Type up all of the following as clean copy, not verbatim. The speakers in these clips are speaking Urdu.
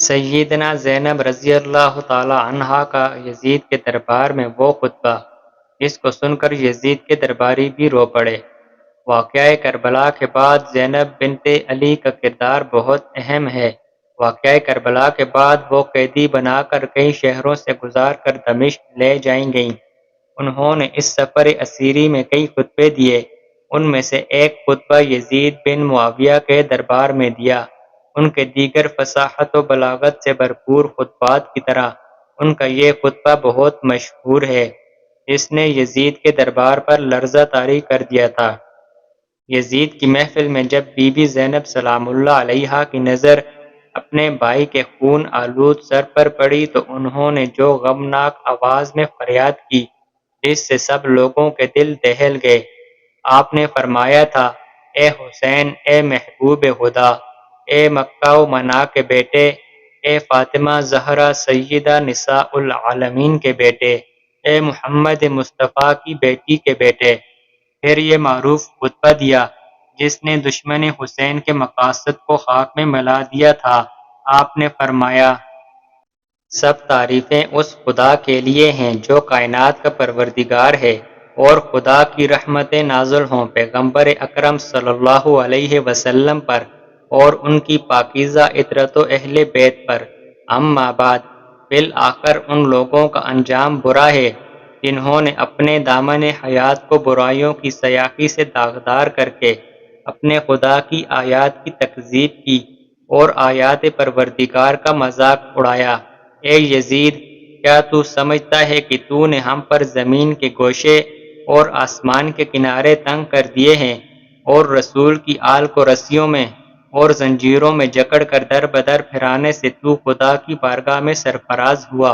سیدنا زینب رضی اللہ تعالی عنہا کا یزید کے دربار میں وہ خطبہ جس کو سن کر یزید کے درباری بھی رو پڑے۔ واقعہ کربلا کے بعد زینب بنت علی کا کردار بہت اہم ہے۔ واقعہ کربلا کے بعد وہ قیدی بنا کر کئی شہروں سے گزار کر دمشق لے جائی گئیں۔ انہوں نے اس سفر اسیری میں کئی خطبے دیے۔ ان میں سے ایک خطبہ یزید بن معاویہ کے دربار میں دیا۔ ان کے دیگر فصاحت و بلاغت سے بھرپور خطبات کی طرح ان کا یہ خطبہ بہت مشہور ہے، جس نے یزید کے دربار پر لرزہ طاری کر دیا تھا۔ یزید کی محفل میں جب بی بی زینب سلام اللہ علیہا کی نظر اپنے بھائی کے خون آلود سر پر پڑی تو انہوں نے جو غمناک آواز میں فریاد کی جس سے سب لوگوں کے دل دہل گئے۔ آپ نے فرمایا تھا، اے حسین، اے محبوب خدا، اے مکہ و منا کے بیٹے، اے فاطمہ زہرا سیدہ نساء العالمین کے بیٹے، اے محمد مصطفیٰ کی بیٹی کے بیٹے۔ پھر یہ معروف خطبہ دیا جس نے دشمن حسین کے مقاصد کو خاک میں ملا دیا تھا۔ آپ نے فرمایا، سب تعریفیں اس خدا کے لیے ہیں جو کائنات کا پروردگار ہے، اور خدا کی رحمتیں نازل ہوں پیغمبر اکرم صلی اللہ علیہ وسلم پر اور ان کی پاکیزہ عطرت و اہل بیت پر۔ اما بعد، بالآخر ان لوگوں کا انجام برا ہے جنہوں نے اپنے دامن حیات کو برائیوں کی سیاہی سے داغدار کر کے اپنے خدا کی آیات کی تکذیب کی اور آیات پروردگار کا مذاق اڑایا۔ اے یزید، کیا تو سمجھتا ہے کہ تو نے ہم پر زمین کے گوشے اور آسمان کے کنارے تنگ کر دیے ہیں، اور رسول کی آل کو رسیوں میں اور زنجیروں میں جکڑ کر در بدر پھرانے سے تو خدا کی بارگاہ میں سرفراز ہوا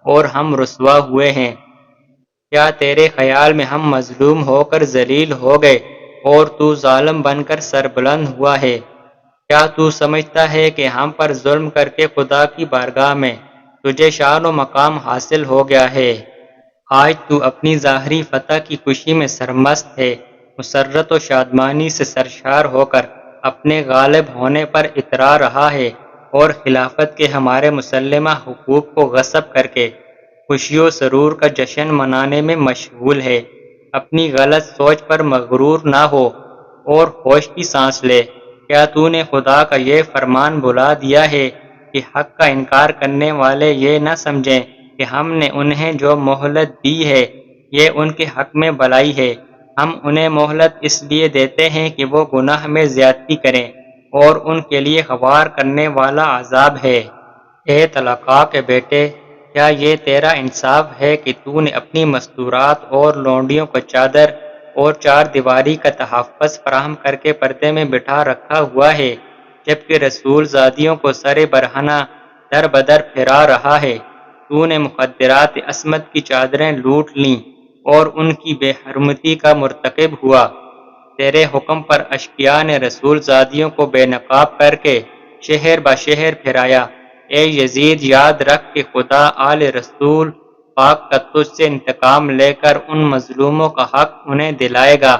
اور ہم رسوا ہوئے ہیں؟ کیا تیرے خیال میں ہم مظلوم ہو کر ذلیل ہو گئے اور تو ظالم بن کر سربلند ہوا ہے؟ کیا تو سمجھتا ہے کہ ہم پر ظلم کر کے خدا کی بارگاہ میں تجھے شان و مقام حاصل ہو گیا ہے؟ آج تو اپنی ظاہری فتح کی خوشی میں سرمست ہے، مسرت و شادمانی سے سرشار ہو کر اپنے غالب ہونے پر اترا رہا ہے، اور خلافت کے ہمارے مسلمہ حقوق کو غصب کر کے خوشی و سرور کا جشن منانے میں مشغول ہے۔ اپنی غلط سوچ پر مغرور نہ ہو اور ہوش کی سانس لے۔ کیا تو نے خدا کا یہ فرمان بھلا دیا ہے کہ حق کا انکار کرنے والے یہ نہ سمجھیں کہ ہم نے انہیں جو مہلت دی ہے یہ ان کے حق میں بھلائی ہے؟ ہم انہیں مہلت اس لیے دیتے ہیں کہ وہ گناہ میں زیادتی کریں، اور ان کے لیے خوار کرنے والا عذاب ہے۔ اے طلقاء کے بیٹے، کیا یہ تیرا انصاف ہے کہ تو نے اپنی مستورات اور لونڈیوں کو چادر اور چار دیواری کا تحفظ فراہم کر کے پردے میں بٹھا رکھا ہوا ہے، جبکہ رسول زادیوں کو سر برہنہ در بدر پھرا رہا ہے؟ تو نے مخدرات عصمت کی چادریں لوٹ لیں اور ان کی بے حرمتی کا مرتکب ہوا۔ تیرے حکم پر اشقیاء نے رسول زادیوں کو بے نقاب کر کے شہر بہ شہر پھرایا۔ اے یزید، یاد رکھ کہ خدا آل رسول پاک کا تجھ سے انتقام لے کر ان مظلوموں کا حق انہیں دلائے گا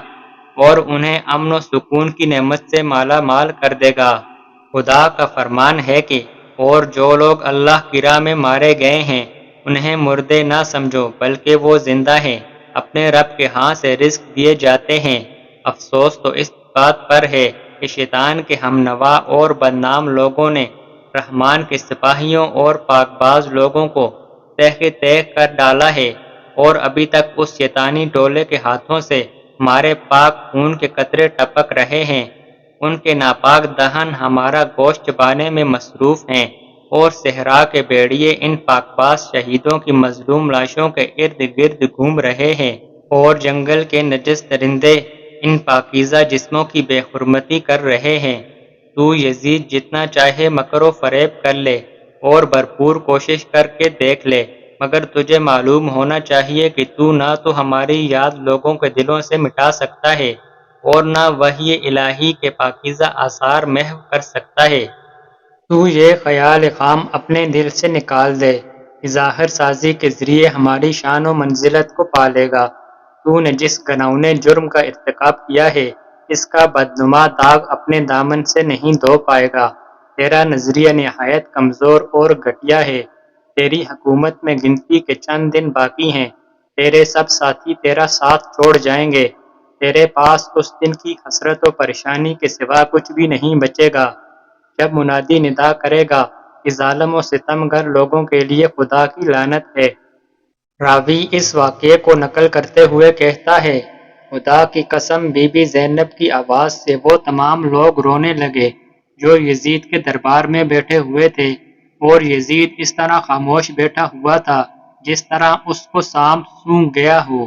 اور انہیں امن و سکون کی نعمت سے مالا مال کر دے گا۔ خدا کا فرمان ہے کہ اور جو لوگ اللہ کی راہ میں مارے گئے ہیں انہیں مردے نہ سمجھو بلکہ وہ زندہ ہیں، اپنے رب کے ہاں سے رزق دیے جاتے ہیں۔ افسوس تو اس بات پر ہے کہ شیطان کے ہم نوا اور بدنام لوگوں نے رحمان کے سپاہیوں اور پاک باز لوگوں کو تہہ تہہ کر ڈالا ہے، اور ابھی تک اس شیطانی ٹولے کے ہاتھوں سے ہمارے پاک خون کے قطرے ٹپک رہے ہیں۔ ان کے ناپاک دہن ہمارا گوشت چبانے میں مصروف ہیں، اور صحرا کے بھیڑیے ان پاک باز شہیدوں کی مظلوم لاشوں کے ارد گرد گھوم رہے ہیں، اور جنگل کے نجس درندے ان پاکیزہ جسموں کی بے حرمتی کر رہے ہیں۔ تو یزید جتنا چاہے مکر و فریب کر لے اور بھرپور کوشش کر کے دیکھ لے، مگر تجھے معلوم ہونا چاہیے کہ تو نہ تو ہماری یاد لوگوں کے دلوں سے مٹا سکتا ہے اور نہ وحی الہی کے پاکیزہ آثار محو کر سکتا ہے۔ تو یہ خیال خام اپنے دل سے نکال دے کہ ظاہر سازی کے ذریعے ہماری شان و منزلت کو پالے گا۔ تو نے جس گھناؤنے جرم کا ارتکاب کیا ہے اس کا بدنما داغ اپنے دامن سے نہیں دھو پائے گا۔ تیرا نظریہ نہایت کمزور اور گھٹیا ہے۔ تیری حکومت میں گنتی کے چند دن باقی ہیں، تیرے سب ساتھی تیرا ساتھ چھوڑ جائیں گے، تیرے پاس اس دن کی حسرت و پریشانی کے سوا کچھ بھی نہیں بچے گا جب منادی ندا کرے گا کہ ظالم و ستم گر لوگوں کے لیے خدا کی لعنت ہے۔ راوی اس واقعے کو نقل کرتے ہوئے کہتا ہے، خدا کی قسم بی بی زینب کی آواز سے وہ تمام لوگ رونے لگے جو یزید کے دربار میں بیٹھے ہوئے تھے، اور یزید اس طرح خاموش بیٹھا ہوا تھا جس طرح اس کو سانپ سونگھ گیا ہو۔